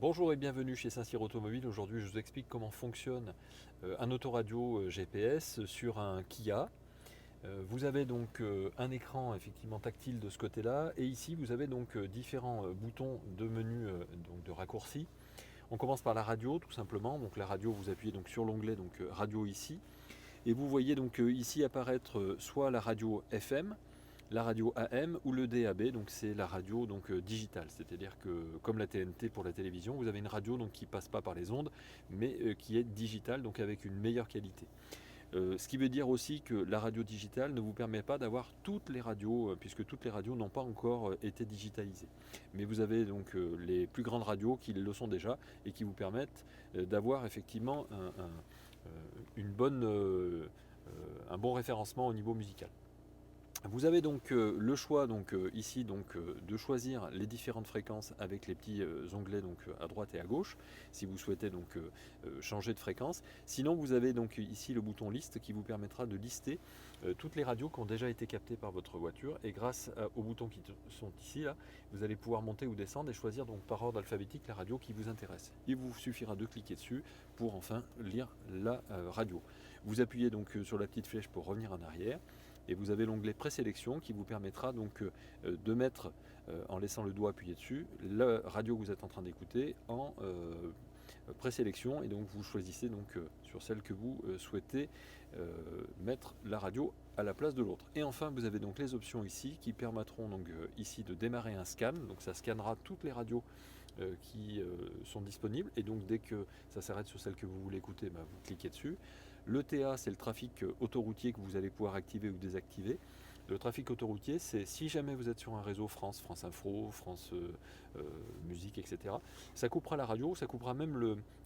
Bonjour et bienvenue chez Saint-Cyr Automobile. Aujourd'hui, je vous explique comment fonctionne un autoradio GPS sur un Kia. Vous avez donc un écran effectivement tactile de ce côté-là, et ici vous avez donc différents boutons de menu, donc de raccourci. On commence par la radio tout simplement. Donc la radio, vous appuyez donc sur l'onglet donc radio ici, et vous voyez donc ici apparaître soit la radio FM, la radio AM ou le DAB, donc c'est la radio donc digitale, c'est-à-dire que comme la TNT pour la télévision, vous avez une radio donc qui passe pas par les ondes, mais qui est digitale, donc avec une meilleure qualité. Ce qui veut dire aussi que la radio digitale ne vous permet pas d'avoir toutes les radios, puisque toutes les radios n'ont pas encore été digitalisées. Mais vous avez donc les plus grandes radios qui le sont déjà et qui vous permettent d'avoir effectivement une bonne, un bon référencement au niveau musical. Vous avez donc le choix donc, ici donc, de choisir les différentes fréquences avec les petits onglets donc, à droite et à gauche si vous souhaitez donc, changer de fréquence. Sinon vous avez donc ici le bouton liste qui vous permettra de lister toutes les radios qui ont déjà été captées par votre voiture, et grâce aux boutons qui sont ici là, vous allez pouvoir monter ou descendre et choisir donc par ordre alphabétique la radio qui vous intéresse. Il vous suffira de cliquer dessus pour enfin lire la radio. Vous appuyez donc sur la petite flèche pour revenir en arrière. Et vous avez l'onglet présélection qui vous permettra donc de mettre, en laissant le doigt appuyé dessus, la radio que vous êtes en train d'écouter en présélection, et donc vous choisissez donc sur celle que vous souhaitez mettre la radio à la place de l'autre. Et enfin vous avez donc les options ici qui permettront donc ici de démarrer un scan, donc ça scannera toutes les radios qui sont disponibles, et donc dès que ça s'arrête sur celle que vous voulez écouter, vous cliquez dessus. Le TA, c'est le trafic autoroutier que vous allez pouvoir activer ou désactiver. Le trafic autoroutier, c'est si jamais vous êtes sur un réseau France, France Info, France Musique, etc. Ça coupera la radio, ça coupera même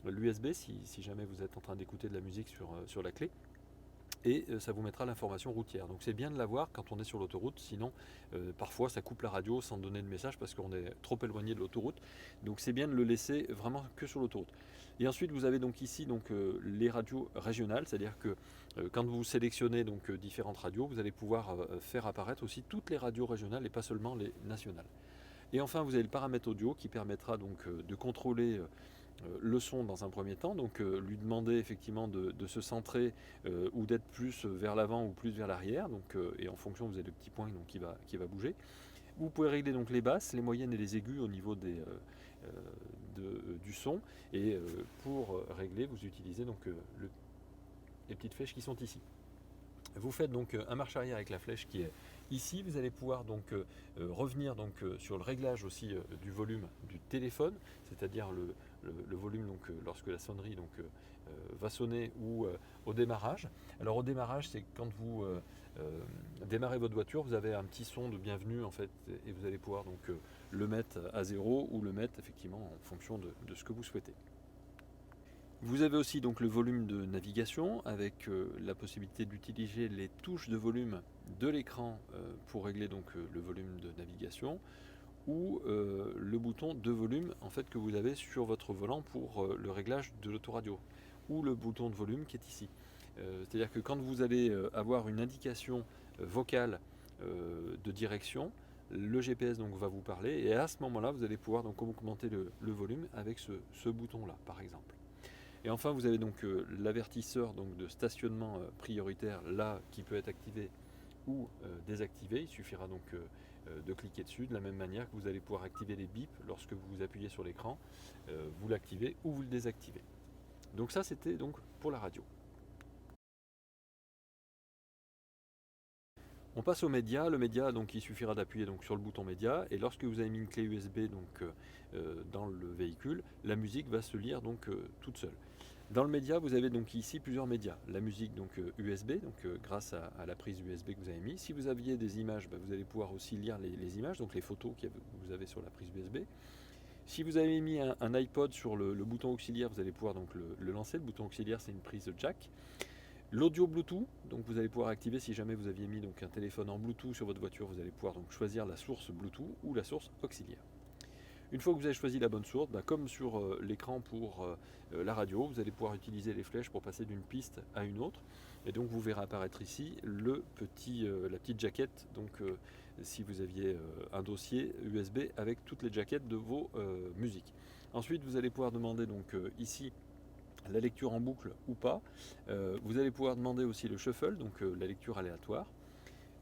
l'USB si jamais vous êtes en train d'écouter de la musique sur la clé. Et ça vous mettra l'information routière. Donc c'est bien de l'avoir quand on est sur l'autoroute, sinon parfois ça coupe la radio sans donner de message parce qu'on est trop éloigné de l'autoroute. Donc c'est bien de le laisser vraiment que sur l'autoroute. Et ensuite vous avez donc ici donc, les radios régionales, c'est-à-dire que quand vous sélectionnez donc, différentes radios, vous allez pouvoir faire apparaître aussi toutes les radios régionales et pas seulement les nationales. Et enfin vous avez le paramètre audio qui permettra donc de contrôler le son dans un premier temps, donc lui demander effectivement de se centrer ou d'être plus vers l'avant ou plus vers l'arrière, donc, et en fonction vous avez le petit point donc, qui va bouger. Vous pouvez régler donc les basses, les moyennes et les aigus au niveau du son, et pour régler vous utilisez donc les petites flèches qui sont ici. Vous faites donc un marche arrière avec la flèche qui est ici. Vous allez pouvoir donc revenir donc sur le réglage aussi du volume du téléphone, c'est-à-dire le volume donc lorsque la sonnerie donc va sonner, ou au démarrage. Alors au démarrage, c'est quand vous démarrez votre voiture, vous avez un petit son de bienvenue en fait, et vous allez pouvoir donc le mettre à 0 ou le mettre effectivement en fonction de ce que vous souhaitez. Vous avez aussi donc le volume de navigation avec la possibilité d'utiliser les touches de volume de l'écran pour régler donc le volume de navigation, ou le bouton de volume en fait que vous avez sur votre volant pour le réglage de l'autoradio, ou le bouton de volume qui est ici. C'est-à-dire que quand vous allez avoir une indication vocale de direction, le GPS donc va vous parler, et à ce moment-là vous allez pouvoir donc augmenter le volume avec ce bouton-là par exemple. Et enfin, vous avez donc l'avertisseur donc, de stationnement prioritaire là qui peut être activé ou désactivé. Il suffira donc de cliquer dessus, de la même manière que vous allez pouvoir activer les bips lorsque vous appuyez sur l'écran. Vous l'activez ou vous le désactivez. Donc ça, c'était donc pour la radio. On passe au média. Le média, donc, il suffira d'appuyer donc, sur le bouton média, et lorsque vous avez mis une clé USB donc, dans le véhicule, la musique va se lire donc, toute seule. Dans le média, vous avez donc ici plusieurs médias. La musique donc USB, donc grâce à la prise USB que vous avez mis. Si vous aviez des images, vous allez pouvoir aussi lire les images, donc les photos que vous avez sur la prise USB. Si vous avez mis un iPod sur le bouton auxiliaire, vous allez pouvoir donc le lancer. Le bouton auxiliaire, c'est une prise jack. L'audio Bluetooth, donc vous allez pouvoir activer si jamais vous aviez mis donc un téléphone en Bluetooth sur votre voiture, vous allez pouvoir donc choisir la source Bluetooth ou la source auxiliaire. Une fois que vous avez choisi la bonne source, comme sur l'écran pour la radio, vous allez pouvoir utiliser les flèches pour passer d'une piste à une autre. Et donc vous verrez apparaître ici la petite jaquette donc, si vous aviez un dossier USB avec toutes les jaquettes de vos musiques. Ensuite, vous allez pouvoir demander donc ici la lecture en boucle ou pas. Vous allez pouvoir demander aussi le shuffle, donc la lecture aléatoire.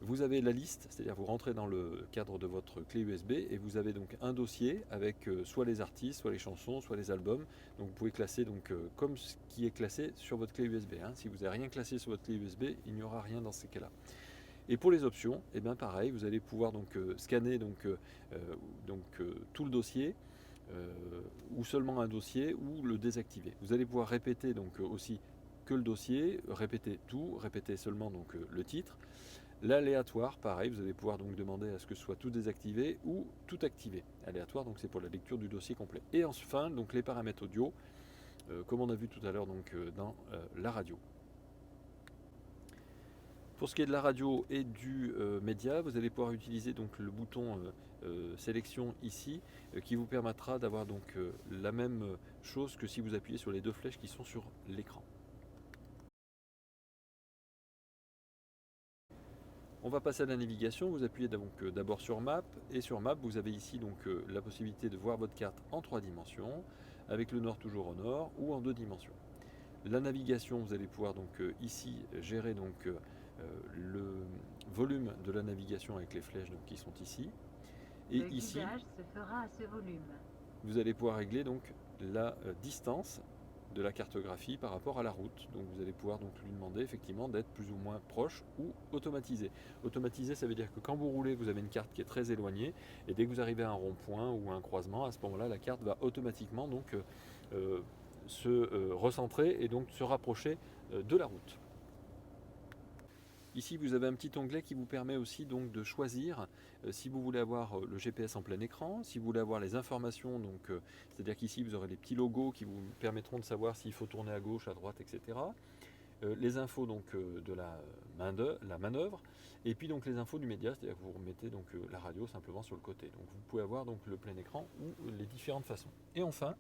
Vous avez la liste, c'est-à-dire vous rentrez dans le cadre de votre clé USB et vous avez donc un dossier avec soit les artistes, soit les chansons, soit les albums. Donc vous pouvez classer donc, comme ce qui est classé sur votre clé USB. Hein. Si vous n'avez rien classé sur votre clé USB, il n'y aura rien dans ces cas-là. Et pour les options, et bien pareil, vous allez pouvoir donc scanner tout le dossier ou seulement un dossier ou le désactiver. Vous allez pouvoir répéter donc aussi que le dossier, répéter tout, répéter seulement donc le titre. L'aléatoire, pareil, vous allez pouvoir donc demander à ce que ce soit tout désactivé ou tout activé. Aléatoire, donc c'est pour la lecture du dossier complet. Et enfin, donc les paramètres audio, comme on a vu tout à l'heure donc dans la radio. Pour ce qui est de la radio et du média, vous allez pouvoir utiliser donc le bouton sélection ici, qui vous permettra d'avoir donc la même chose que si vous appuyez sur les deux flèches qui sont sur l'écran. On va passer à la navigation, vous appuyez donc d'abord sur Map, et sur Map vous avez ici donc la possibilité de voir votre carte en 3 dimensions, avec le nord toujours au nord, ou en 2 dimensions. La navigation, vous allez pouvoir donc ici gérer donc le volume de la navigation avec les flèches donc, qui sont ici. Et le ici, guidage se fera à ce volume. Vous allez pouvoir régler donc la distance de la cartographie par rapport à la route. Donc vous allez pouvoir donc lui demander effectivement d'être plus ou moins proche ou automatisé. Automatisé, ça veut dire que quand vous roulez, vous avez une carte qui est très éloignée, et dès que vous arrivez à un rond-point ou à un croisement, à ce moment-là, la carte va automatiquement donc se recentrer et donc se rapprocher de la route. Ici, vous avez un petit onglet qui vous permet aussi donc de choisir si vous voulez avoir le GPS en plein écran, si vous voulez avoir les informations, donc c'est-à-dire qu'ici vous aurez les petits logos qui vous permettront de savoir s'il faut tourner à gauche, à droite, etc. Les infos donc de la manœuvre, et puis donc les infos du média, c'est-à-dire que vous remettez donc la radio simplement sur le côté. Donc vous pouvez avoir donc le plein écran ou les différentes façons. Et enfin,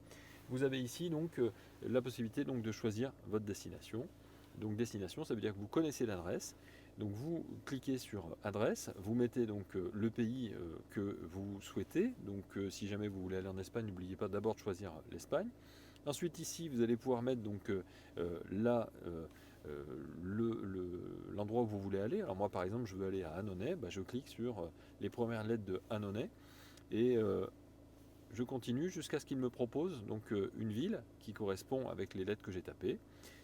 vous avez ici donc la possibilité donc de choisir votre destination. Donc destination, ça veut dire que vous connaissez l'adresse. Donc vous cliquez sur adresse, vous mettez donc le pays que vous souhaitez. Donc si jamais vous voulez aller en Espagne, n'oubliez pas d'abord de choisir l'Espagne. Ensuite ici, vous allez pouvoir mettre donc l'endroit où vous voulez aller. Alors moi par exemple, je veux aller à Annonay, je clique sur les premières lettres de Annonay et je continue jusqu'à ce qu'il me propose donc une ville qui correspond avec les lettres que j'ai tapées.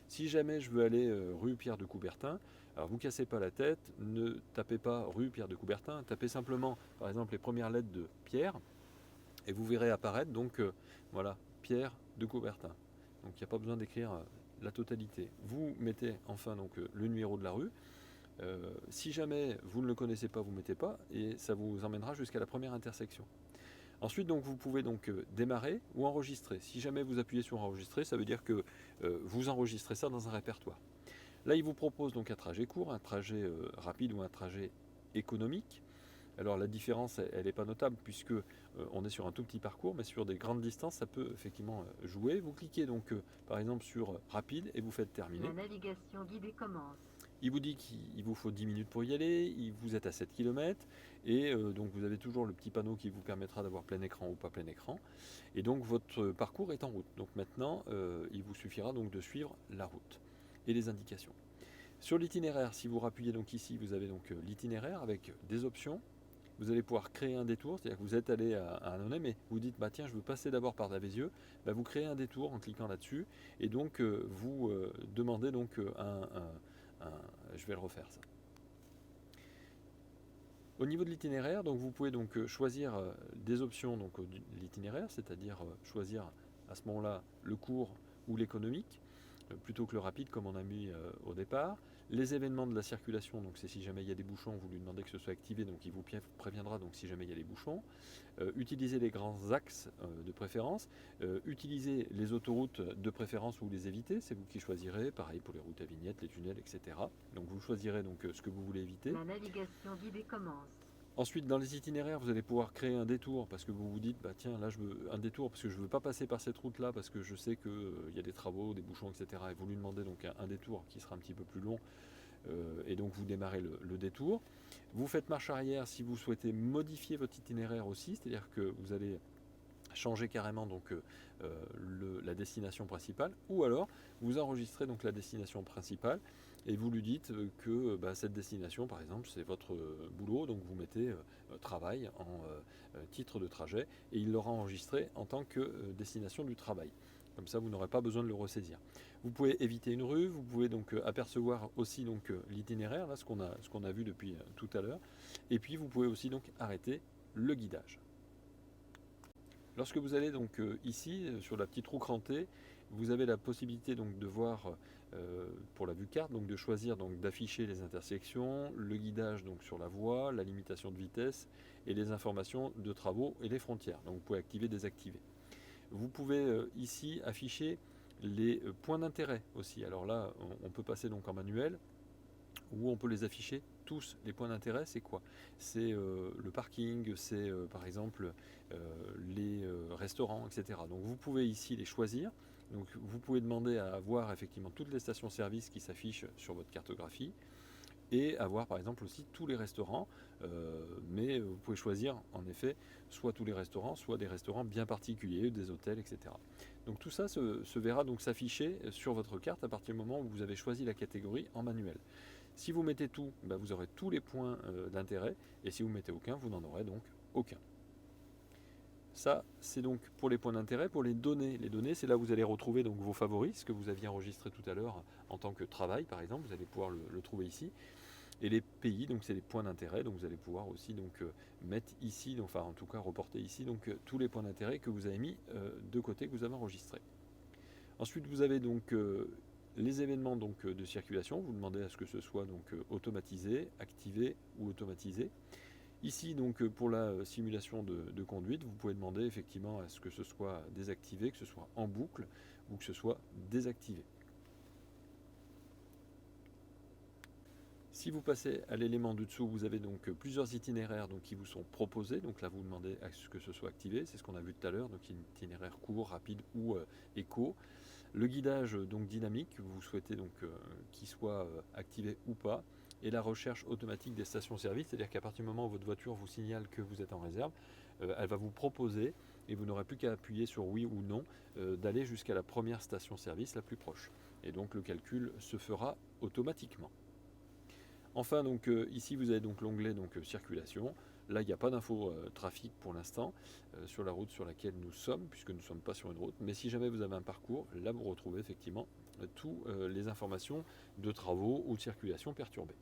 Si jamais je veux aller rue Pierre de Coubertin, alors vous cassez pas la tête, ne tapez pas rue Pierre de Coubertin, tapez simplement par exemple les premières lettres de Pierre et vous verrez apparaître donc voilà, Pierre de Coubertin. Donc il n'y a pas besoin d'écrire la totalité. Vous mettez enfin donc le numéro de la rue. Si jamais vous ne le connaissez pas, vous ne mettez pas et ça vous emmènera jusqu'à la première intersection. Ensuite, donc, vous pouvez donc démarrer ou enregistrer. Si jamais vous appuyez sur enregistrer, ça veut dire que vous enregistrez ça dans un répertoire. Là, il vous propose donc un trajet court, un trajet rapide ou un trajet économique. Alors la différence, elle n'est pas notable puisque on est sur un tout petit parcours, mais sur des grandes distances, ça peut effectivement jouer. Vous cliquez donc par exemple sur rapide et vous faites terminer. La navigation guidée commence. Il vous dit qu'il vous faut 10 minutes pour y aller, vous êtes à 7 km, et donc vous avez toujours le petit panneau qui vous permettra d'avoir plein écran ou pas plein écran. Et donc votre parcours est en route. Donc maintenant, il vous suffira donc de suivre la route et les indications. Sur l'itinéraire, si vous rappuyez donc ici, vous avez donc l'itinéraire avec des options. Vous allez pouvoir créer un détour, c'est-à-dire que vous êtes allé à Annonay, mais vous dites tiens, je veux passer d'abord par Davézieux. Vous créez un détour en cliquant là-dessus, et donc vous demandez donc je vais le refaire ça. Au niveau de l'itinéraire, donc vous pouvez donc choisir des options donc l'itinéraire, c'est-à-dire choisir à ce moment-là le court ou l'économique, plutôt que le rapide comme on a mis au départ. Les événements de la circulation, donc c'est si jamais il y a des bouchons, vous lui demandez que ce soit activé, donc il vous préviendra donc si jamais il y a des bouchons. Utiliser les grands axes de préférence, utiliser les autoroutes de préférence ou les éviter, c'est vous qui choisirez, pareil pour les routes à vignettes, les tunnels, etc. Donc vous choisirez donc ce que vous voulez éviter. La navigation guidée commence. Ensuite, dans les itinéraires, vous allez pouvoir créer un détour parce que vous vous dites, tiens, là je veux un détour parce que je ne veux pas passer par cette route-là parce que je sais qu'il y a des travaux, des bouchons, etc. Et vous lui demandez donc un détour qui sera un petit peu plus long et donc vous démarrez le détour. Vous faites marche arrière si vous souhaitez modifier votre itinéraire aussi, c'est-à-dire que vous allez changer carrément donc la destination principale, ou alors vous enregistrez donc la destination principale et vous lui dites que cette destination par exemple c'est votre boulot, donc vous mettez travail en titre de trajet et il l'aura enregistré en tant que destination du travail. Comme ça vous n'aurez pas besoin de le ressaisir. Vous pouvez éviter une rue, vous pouvez donc apercevoir aussi donc l'itinéraire, là ce qu'on a vu depuis tout à l'heure, et puis vous pouvez aussi donc arrêter le guidage. Lorsque vous allez donc ici sur la petite roue crantée, vous avez la possibilité donc de voir pour la vue carte, donc de choisir donc d'afficher les intersections, le guidage donc sur la voie, la limitation de vitesse et les informations de travaux et les frontières. Donc vous pouvez activer, désactiver. Vous pouvez ici afficher les points d'intérêt aussi. Alors là, on peut passer donc en manuel où on peut les afficher tous. Les points d'intérêt, c'est quoi? C'est le parking, c'est par exemple les restaurants, etc. Donc vous pouvez ici les choisir. Donc vous pouvez demander à avoir effectivement toutes les stations-service qui s'affichent sur votre cartographie et avoir par exemple aussi tous les restaurants, mais vous pouvez choisir en effet soit tous les restaurants, soit des restaurants bien particuliers, des hôtels, etc. Donc tout ça se verra donc s'afficher sur votre carte à partir du moment où vous avez choisi la catégorie en manuel. Si vous mettez tout, vous aurez tous les points d'intérêt, et si vous mettez aucun, vous n'en aurez donc aucun. Ça, c'est donc pour les points d'intérêt. Pour les données, c'est là où vous allez retrouver donc vos favoris, ce que vous aviez enregistré tout à l'heure en tant que travail, par exemple, vous allez pouvoir le trouver ici. Et les pays, donc c'est les points d'intérêt, donc vous allez pouvoir aussi donc mettre ici, donc, enfin en tout cas reporter ici donc tous les points d'intérêt que vous avez mis de côté, que vous avez enregistrés. Ensuite, vous avez donc les événements donc, de circulation. Vous demandez à ce que ce soit donc automatisé, activé ou automatisé. Ici, donc, pour la simulation de conduite, vous pouvez demander effectivement à ce que ce soit désactivé, que ce soit en boucle ou que ce soit désactivé. Si vous passez à l'élément du dessous, vous avez donc plusieurs itinéraires donc, qui vous sont proposés. Donc là, vous demandez à ce que ce soit activé. C'est ce qu'on a vu tout à l'heure, donc itinéraire court, rapide ou éco. Le guidage donc dynamique, vous souhaitez donc qu'il soit activé ou pas. Et la recherche automatique des stations-service, c'est-à-dire qu'à partir du moment où votre voiture vous signale que vous êtes en réserve, elle va vous proposer, et vous n'aurez plus qu'à appuyer sur oui ou non, d'aller jusqu'à la première station-service la plus proche. Et donc le calcul se fera automatiquement. Enfin, donc ici vous avez donc l'onglet donc circulation. Là, il n'y a pas d'info trafic pour l'instant sur la route sur laquelle nous sommes, puisque nous ne sommes pas sur une route. Mais si jamais vous avez un parcours, là vous retrouvez effectivement toutes les informations de travaux ou de circulation perturbée.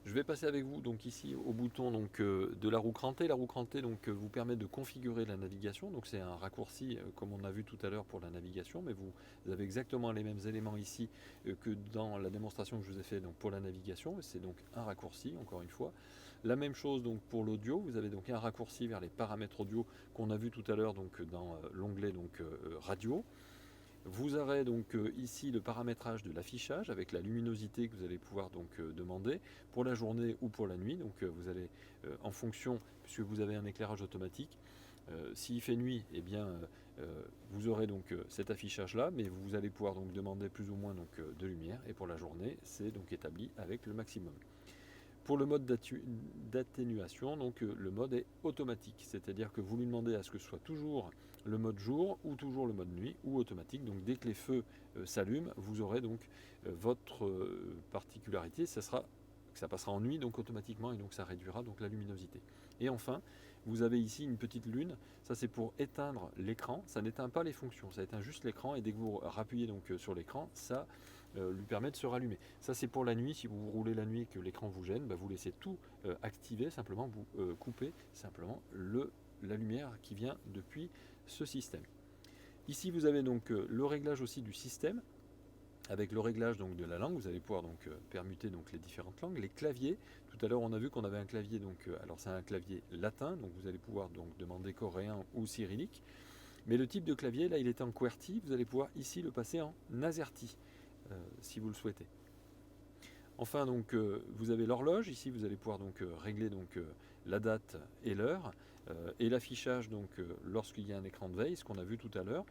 Je vais passer avec vous donc ici au bouton donc, de la roue crantée. La roue crantée donc, vous permet de configurer la navigation. Donc c'est un raccourci comme on a vu tout à l'heure pour la navigation, mais vous avez exactement les mêmes éléments ici que dans la démonstration que je vous ai fait donc, pour la navigation. C'est donc un raccourci encore une fois. La même chose donc pour l'audio. Vous avez donc un raccourci vers les paramètres audio qu'on a vu tout à l'heure donc dans l'onglet donc radio. Vous aurez donc ici le paramétrage de l'affichage avec la luminosité que vous allez pouvoir donc demander pour la journée ou pour la nuit. Donc vous allez en fonction, puisque vous avez un éclairage automatique, s'il fait nuit, eh bien vous aurez donc cet affichage là, mais vous allez pouvoir donc demander plus ou moins donc, de lumière, et pour la journée c'est donc établi avec le maximum. Pour le mode d'atténuation, donc le mode est automatique, c'est-à-dire que vous lui demandez à ce que ce soit toujours le mode jour ou toujours le mode nuit ou automatique. Donc dès que les feux s'allument, vous aurez donc votre particularité, ça passera en nuit donc automatiquement, et donc ça réduira donc la luminosité. Et enfin, vous avez ici une petite lune, ça c'est pour éteindre l'écran, ça n'éteint pas les fonctions, ça éteint juste l'écran, et dès que vous rappuyez donc sur l'écran, ça lui permet de se rallumer. Ça c'est pour la nuit. Si vous roulez la nuit et que l'écran vous gêne, vous laissez tout activer, simplement vous coupez simplement la lumière qui vient depuis ce système. Ici vous avez donc le réglage aussi du système, avec le réglage donc de la langue. Vous allez pouvoir donc permuter donc les différentes langues. Les claviers, tout à l'heure on a vu qu'on avait un clavier donc alors c'est un clavier latin, donc vous allez pouvoir donc demander coréen ou cyrillique. Mais le type de clavier là il est en QWERTY, vous allez pouvoir ici le passer en AZERTY si vous le souhaitez. Enfin, donc, vous avez l'horloge. Ici, vous allez pouvoir donc régler donc la date et l'heure et l'affichage donc lorsqu'il y a un écran de veille, ce qu'on a vu tout à l'heure.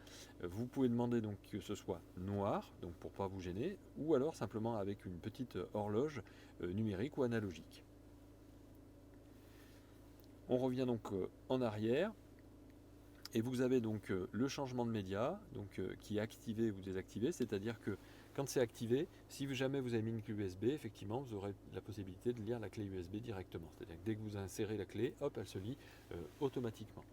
Vous pouvez demander donc que ce soit noir, donc pour pas vous gêner, ou alors simplement avec une petite horloge numérique ou analogique. On revient donc en arrière. Et vous avez donc le changement de média donc, qui est activé ou désactivé, c'est-à-dire que quand c'est activé, si jamais vous avez mis une clé USB, effectivement, vous aurez la possibilité de lire la clé USB directement. C'est-à-dire que dès que vous insérez la clé, hop, elle se lit automatiquement.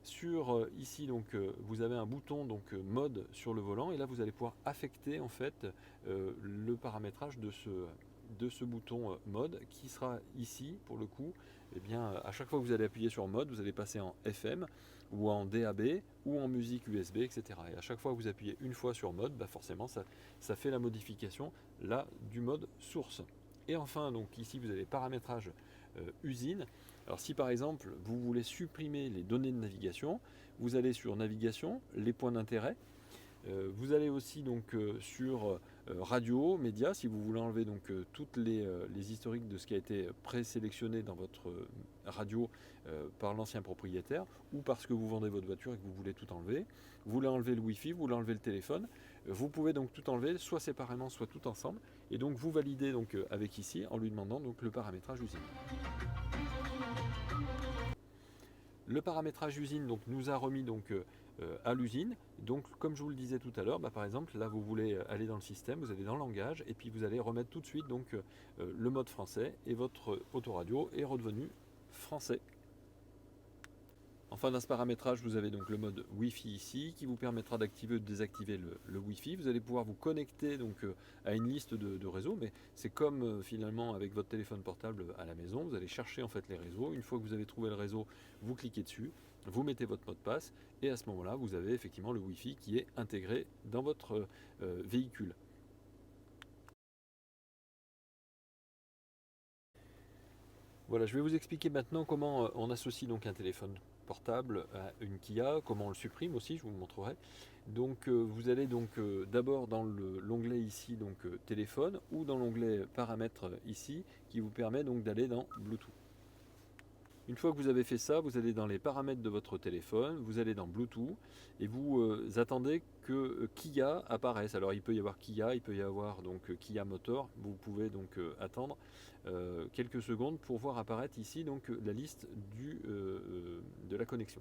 Sur ici, donc, vous avez un bouton donc, mode sur le volant, et là, vous allez pouvoir affecter en fait le paramétrage de ce bouton mode qui sera ici pour le coup. Eh bien, à chaque fois que vous allez appuyer sur mode, vous allez passer en FM ou en DAB ou en musique USB, etc. Et à chaque fois que vous appuyez une fois sur mode, bah forcément ça fait la modification là du mode source. Et enfin, donc ici vous avez paramétrage usine. Alors si par exemple vous voulez supprimer les données de navigation, vous allez sur navigation, les points d'intérêt. Vous allez aussi donc sur radio, médias, si vous voulez enlever donc toutes les historiques de ce qui a été présélectionné dans votre radio par l'ancien propriétaire, ou parce que vous vendez votre voiture et que vous voulez tout enlever. Vous voulez enlever le Wi-Fi, vous voulez enlever le téléphone. Vous pouvez donc tout enlever, soit séparément, soit tout ensemble. Et donc vous validez donc avec ici en lui demandant donc le paramétrage usine. Le paramétrage usine donc, nous a remis donc, à l'usine. Donc comme je vous le disais tout à l'heure, bah, par exemple là vous voulez aller dans le système, vous allez dans le langage et puis vous allez remettre tout de suite donc, le mode français et votre autoradio est redevenu français. Enfin, dans ce paramétrage, vous avez donc le mode Wi-Fi ici qui vous permettra d'activer ou de désactiver le Wi-Fi. Vous allez pouvoir vous connecter donc, à une liste de réseaux, mais c'est comme finalement avec votre téléphone portable à la maison. Vous allez chercher en fait les réseaux. Une fois que vous avez trouvé le réseau, vous cliquez dessus, vous mettez votre mot de passe et à ce moment-là, vous avez effectivement le Wi-Fi qui est intégré dans votre véhicule. Voilà, je vais vous expliquer maintenant comment on associe donc un téléphone portable à une Kia, comment on le supprime aussi, je vous le montrerai. Donc vous allez donc d'abord dans l'onglet ici donc téléphone ou dans l'onglet paramètres ici qui vous permet donc d'aller dans Bluetooth. Une fois que vous avez fait ça, vous allez dans les paramètres de votre téléphone, vous allez dans Bluetooth et vous attendez que Kia apparaisse. Alors il peut y avoir Kia, il peut y avoir donc Kia Motor. Vous pouvez donc attendre quelques secondes pour voir apparaître ici donc la liste de la connexion.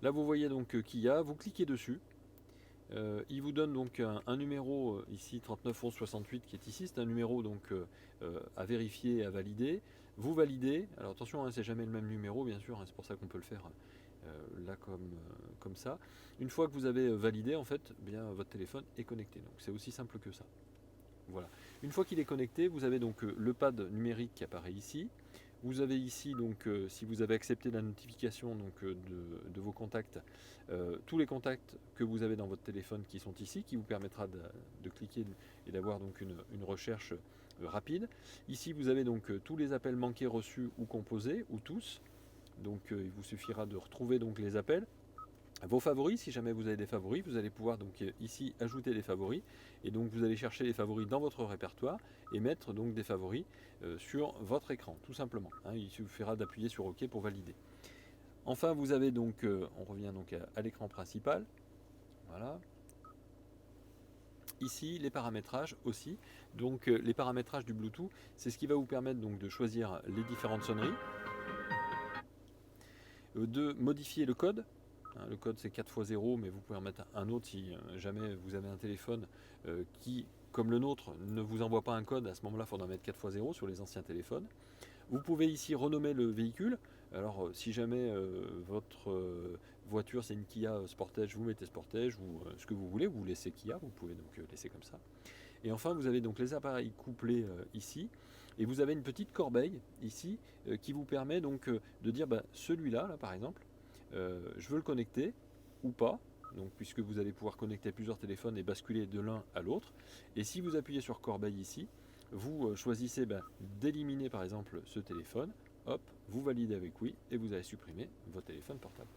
Là vous voyez donc Kia, vous cliquez dessus. Il vous donne donc un numéro ici 39 11 68 qui est ici, c'est un numéro donc à vérifier et à valider. Vous validez, alors attention, hein, c'est jamais le même numéro bien sûr, hein, c'est pour ça qu'on peut le faire là comme ça. Une fois que vous avez validé, en fait, bien votre téléphone est connecté. Donc c'est aussi simple que ça. Voilà. Une fois qu'il est connecté, vous avez donc le pad numérique qui apparaît ici. Vous avez ici, donc, si vous avez accepté la notification donc, de vos contacts, tous les contacts que vous avez dans votre téléphone qui sont ici, qui vous permettra de cliquer et d'avoir donc une recherche rapide. Ici, vous avez donc tous les appels manqués, reçus ou composés, ou tous. Donc, il vous suffira de retrouver donc les appels. Vos favoris, si jamais vous avez des favoris, vous allez pouvoir donc ici ajouter des favoris et donc vous allez chercher les favoris dans votre répertoire et mettre donc des favoris sur votre écran tout simplement. Hein, il suffira d'appuyer sur OK pour valider. Enfin vous avez donc, on revient donc à l'écran principal, voilà. Ici les paramétrages aussi, donc les paramétrages du Bluetooth, c'est ce qui va vous permettre donc de choisir les différentes sonneries, de modifier le code. Le code c'est 4x0, mais vous pouvez en mettre un autre si jamais vous avez un téléphone qui, comme le nôtre, ne vous envoie pas un code. À ce moment-là, il faudra mettre 4x0 sur les anciens téléphones. Vous pouvez ici renommer le véhicule. Alors si jamais votre voiture c'est une Kia Sportage, vous mettez Sportage ou ce que vous voulez, vous laissez Kia, vous pouvez donc laisser comme ça. Et enfin vous avez donc les appareils couplés ici. Et vous avez une petite corbeille ici qui vous permet donc de dire celui-là, là, par exemple, je veux le connecter ou pas, donc, puisque vous allez pouvoir connecter plusieurs téléphones et basculer de l'un à l'autre. Et si vous appuyez sur corbeille ici, vous choisissez d'éliminer par exemple ce téléphone, hop, vous validez avec oui et vous allez supprimer votre téléphone portable.